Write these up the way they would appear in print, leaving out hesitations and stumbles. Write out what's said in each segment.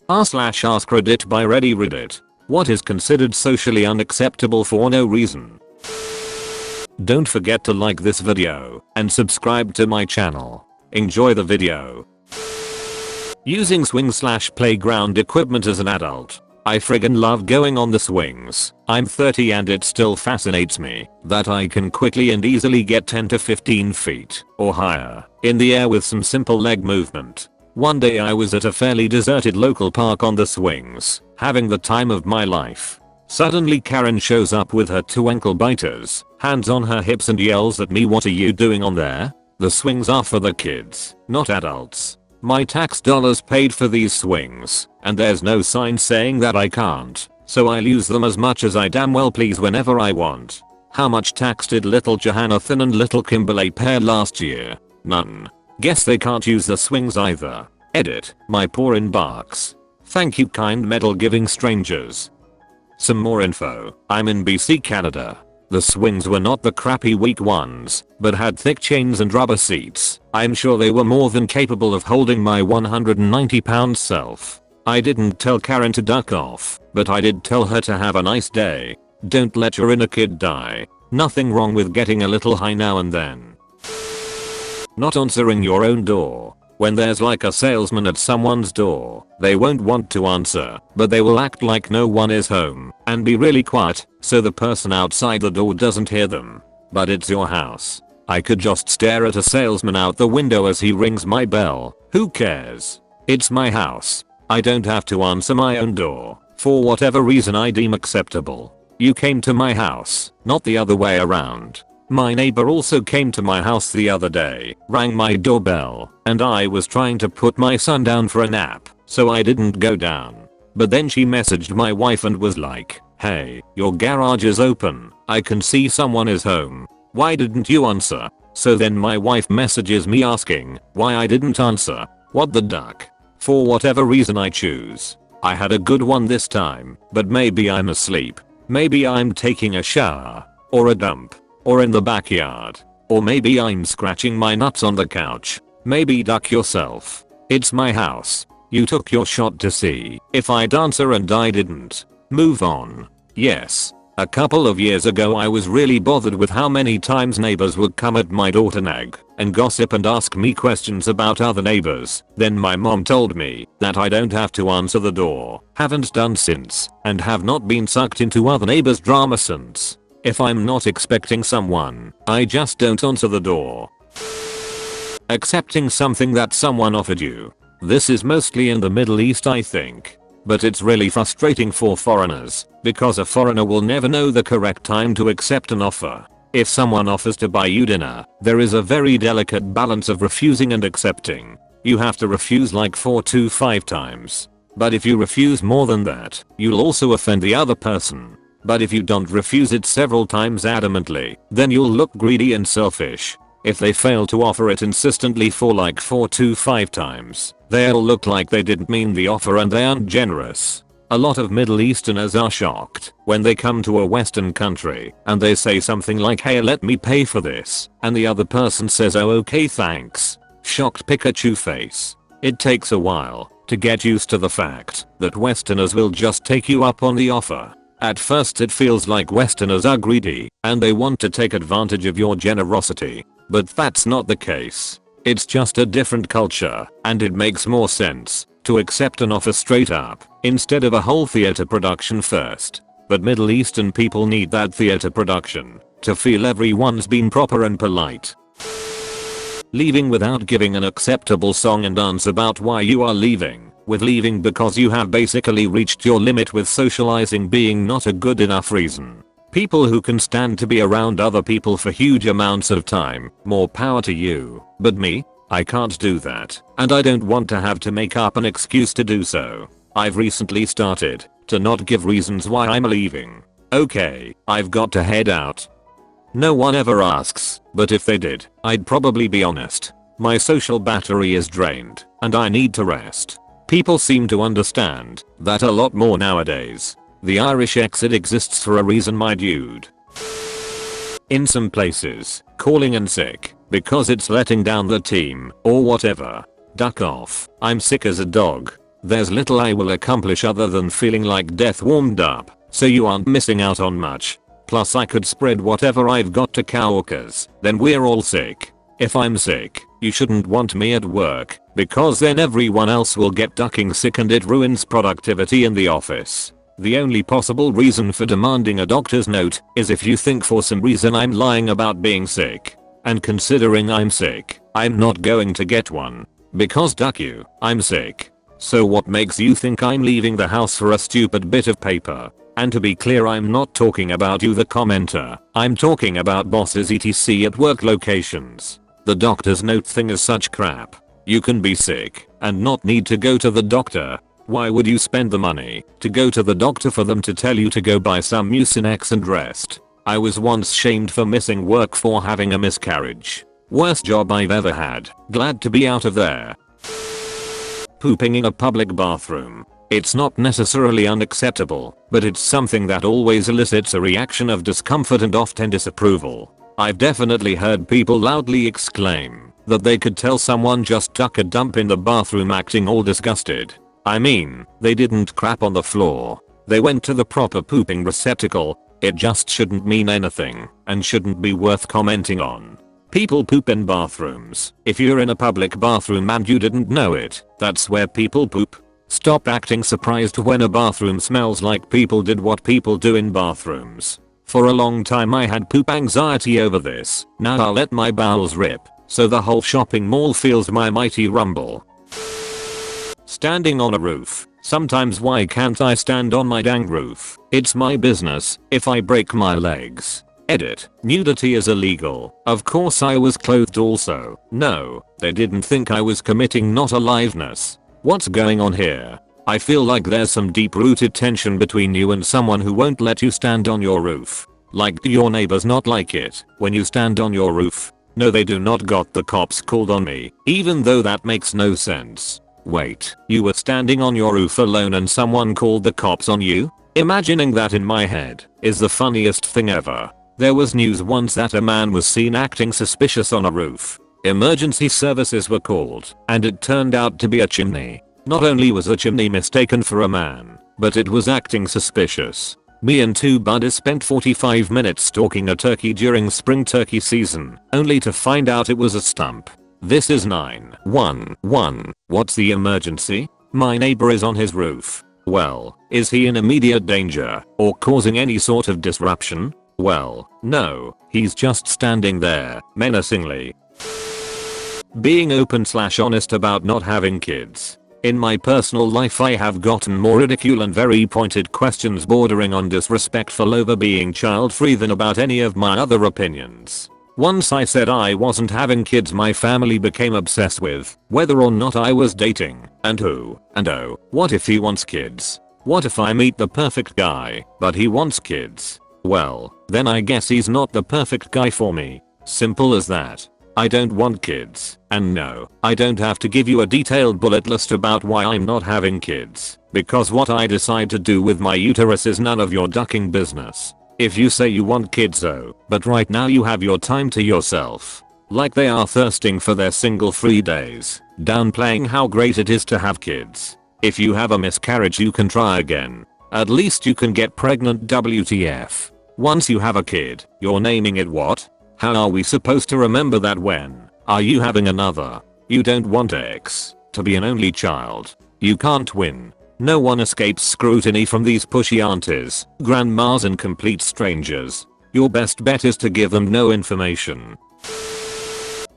r/AskReddit by Reddit. What is considered socially unacceptable for no reason? Don't forget to like this video and subscribe to my channel. Enjoy the video. Using swing/playground equipment as an adult. I friggin' love going on the swings. I'm 30 and it still fascinates me that I can quickly and easily get 10 to 15 feet or higher in the air with some simple leg movement. One day I was at a fairly deserted local park on the swings, having the time of my life. Suddenly Karen shows up with her 2 ankle biters, hands on her hips, and yells at me, "What are you doing on there? The swings are for the kids, not adults. My tax dollars paid for these swings, and there's no sign saying that I can't, so I'll use them as much as I damn well please whenever I want." How much tax did little Jonathan and little Kimberly pay last year? None. Guess they can't use the swings either. Edit. My poor inbox. Thank you, kind medal giving strangers. Some more info. I'm in BC, Canada. The swings were not the crappy weak ones, but had thick chains and rubber seats. I'm sure they were more than capable of holding my 190-pound self. I didn't tell Karen to duck off, but I did tell her to have a nice day. Don't let your inner kid die. Nothing wrong with getting a little high now and then. Not answering your own door. When there's like a salesman at someone's door, they won't want to answer, but they will act like no one is home and be really quiet so the person outside the door doesn't hear them. But it's your house. I could just stare at a salesman out the window as he rings my bell. Who cares? It's my house. I don't have to answer my own door for whatever reason I deem acceptable. You came to my house, not the other way around. My neighbor also came to my house the other day, rang my doorbell, and I was trying to put my son down for a nap, so I didn't go down. But then she messaged my wife and was like, "Hey, your garage is open. I can see someone is home. Why didn't you answer?" So then my wife messages me asking why I didn't answer. What the duck? For whatever reason I choose. I had a good one this time, but maybe I'm asleep. Maybe I'm taking a shower, or a dump, or in the backyard, or maybe I'm scratching my nuts on the couch. Maybe duck yourself. It's my house. You took your shot to see if I'd answer and I didn't. Move on. Yes. A couple of years ago I was really bothered with how many times neighbors would come at my door to nag and gossip and ask me questions about other neighbors. Then my mom told me that I don't have to answer the door. Haven't done since, and have not been sucked into other neighbors' drama since. If I'm not expecting someone, I just don't answer the door. Accepting something that someone offered you. This is mostly in the Middle East, I think. But it's really frustrating for foreigners, because a foreigner will never know the correct time to accept an offer. If someone offers to buy you dinner, there is a very delicate balance of refusing and accepting. You have to refuse like 4 to 5 times. But if you refuse more than that, you'll also offend the other person. But if you don't refuse it several times adamantly, then you'll look greedy and selfish. If they fail to offer it insistently for like 4 to 5 times, they'll look like they didn't mean the offer and they aren't generous. A lot of Middle Easterners are shocked when they come to a Western country and they say something like, "Hey, let me pay for this," and the other person says, "Oh, okay, thanks." Shocked Pikachu face. It takes a while to get used to the fact that Westerners will just take you up on the offer. At first it feels like Westerners are greedy and they want to take advantage of your generosity. But that's not the case. It's just a different culture, and it makes more sense to accept an offer straight up instead of a whole theater production first. But Middle Eastern people need that theater production to feel everyone's been proper and polite. Leaving without giving an acceptable song and dance about why you are leaving. With leaving because you have basically reached your limit with socializing being not a good enough reason. People who can stand to be around other people for huge amounts of time, more power to you. But me? I can't do that, and I don't want to have to make up an excuse to do so. I've recently started to not give reasons why I'm leaving. Okay, I've got to head out. No one ever asks, but if they did, I'd probably be honest. My social battery is drained, and I need to rest. People seem to understand that a lot more nowadays. The Irish exit exists for a reason, my dude. In some places, calling in sick because it's letting down the team or whatever. Duck off. I'm sick as a dog. There's little I will accomplish other than feeling like death warmed up, so you aren't missing out on much. Plus I could spread whatever I've got to coworkers, then we're all sick. If I'm sick, you shouldn't want me at work, because then everyone else will get ducking sick and it ruins productivity in the office. The only possible reason for demanding a doctor's note is if you think for some reason I'm lying about being sick. And considering I'm sick, I'm not going to get one. Because duck you, I'm sick. So what makes you think I'm leaving the house for a stupid bit of paper? And to be clear, I'm not talking about you the commenter, I'm talking about bosses etc at work locations. The doctor's note thing is such crap. You can be sick and not need to go to the doctor. Why would you spend the money to go to the doctor for them to tell you to go buy some Mucinex and rest? I was once shamed for missing work for having a miscarriage. Worst job I've ever had. Glad to be out of there. Pooping in a public bathroom. It's not necessarily unacceptable, but it's something that always elicits a reaction of discomfort and often disapproval. I've definitely heard people loudly exclaim that they could tell someone just took a dump in the bathroom acting all disgusted. I mean, they didn't crap on the floor. They went to the proper pooping receptacle. It just shouldn't mean anything and shouldn't be worth commenting on. People poop in bathrooms. If you're in a public bathroom and you didn't know it, that's where people poop. Stop acting surprised when a bathroom smells like people did what people do in bathrooms. For a long time I had poop anxiety over this. Now I'll let my bowels rip, so the whole shopping mall feels my mighty rumble. Standing on a roof. Sometimes why can't I stand on my dang roof? It's my business if I break my legs. Edit. Nudity is illegal. Of course I was clothed also. No, they didn't think I was committing not aliveness. What's going on here? I feel like there's some deep-rooted tension between you and someone who won't let you stand on your roof. Like, do your neighbors not like it when you stand on your roof? No, they do not. Got the cops called on me, even though that makes no sense. Wait, you were standing on your roof alone and someone called the cops on you? Imagining that in my head is the funniest thing ever. There was news once that a man was seen acting suspicious on a roof. Emergency services were called, and it turned out to be a chimney. Not only was the chimney mistaken for a man, but it was acting suspicious. Me and two buddies spent 45 minutes stalking a turkey during spring turkey season, only to find out it was a stump. This is 911. What's the emergency? My neighbor is on his roof. Well, is he in immediate danger or causing any sort of disruption? Well, no, he's just standing there, menacingly. Being open/honest about not having kids. In my personal life I have gotten more ridicule and very pointed questions bordering on disrespectful over being child-free than about any of my other opinions. Once I said I wasn't having kids, my family became obsessed with whether or not I was dating, and who, and oh, what if he wants kids? What if I meet the perfect guy, but he wants kids? Well, then I guess he's not the perfect guy for me. Simple as that. I don't want kids, and no, I don't have to give you a detailed bullet list about why I'm not having kids, because what I decide to do with my uterus is none of your ducking business. If you say you want kids though, but right now you have your time to yourself, like they are thirsting for their single free days, downplaying how great it is to have kids. If you have a miscarriage you can try again. At least you can get pregnant. WTF. Once you have a kid, you're naming it what? How are we supposed to remember that when? Are you having another? You don't want X to be an only child. You can't win. No one escapes scrutiny from these pushy aunties, grandmas and complete strangers. Your best bet is to give them no information.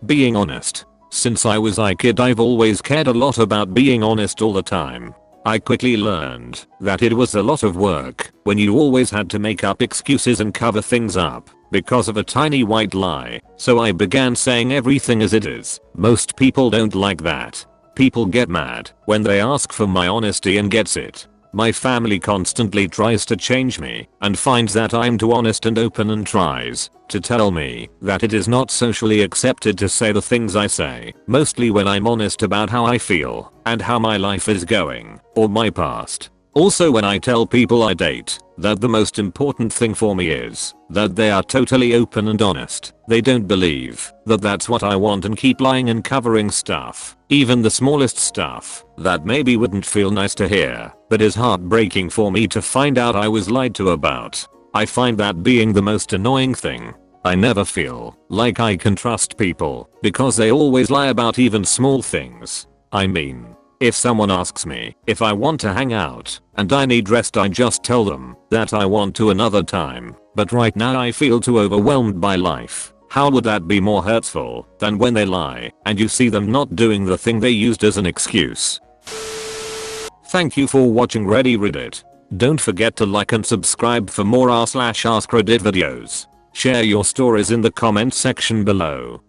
Being honest. Since I was a kid I've always cared a lot about being honest all the time. I quickly learned that it was a lot of work when you always had to make up excuses and cover things up because of a tiny white lie, so I began saying everything as it is. Most people don't like that. People get mad when they ask for my honesty and gets it. My family constantly tries to change me and finds that I'm too honest and open and tries to tell me that it is not socially accepted to say the things I say, mostly when I'm honest about how I feel and how my life is going, or my past. Also when I tell people I date, that the most important thing for me is that they are totally open and honest. They don't believe that that's what I want and keep lying and covering stuff, even the smallest stuff that maybe wouldn't feel nice to hear, but is heartbreaking for me to find out I was lied to about. I find that being the most annoying thing. I never feel like I can trust people because they always lie about even small things. I mean, if someone asks me if I want to hang out and I need rest, I just tell them that I want to another time, but right now I feel too overwhelmed by life. How would that be more hurtful than when they lie and you see them not doing the thing they used as an excuse? Thank you for watching Reddit. Don't forget to like and subscribe for more r/AskReddit videos. Share your stories in the comments section below.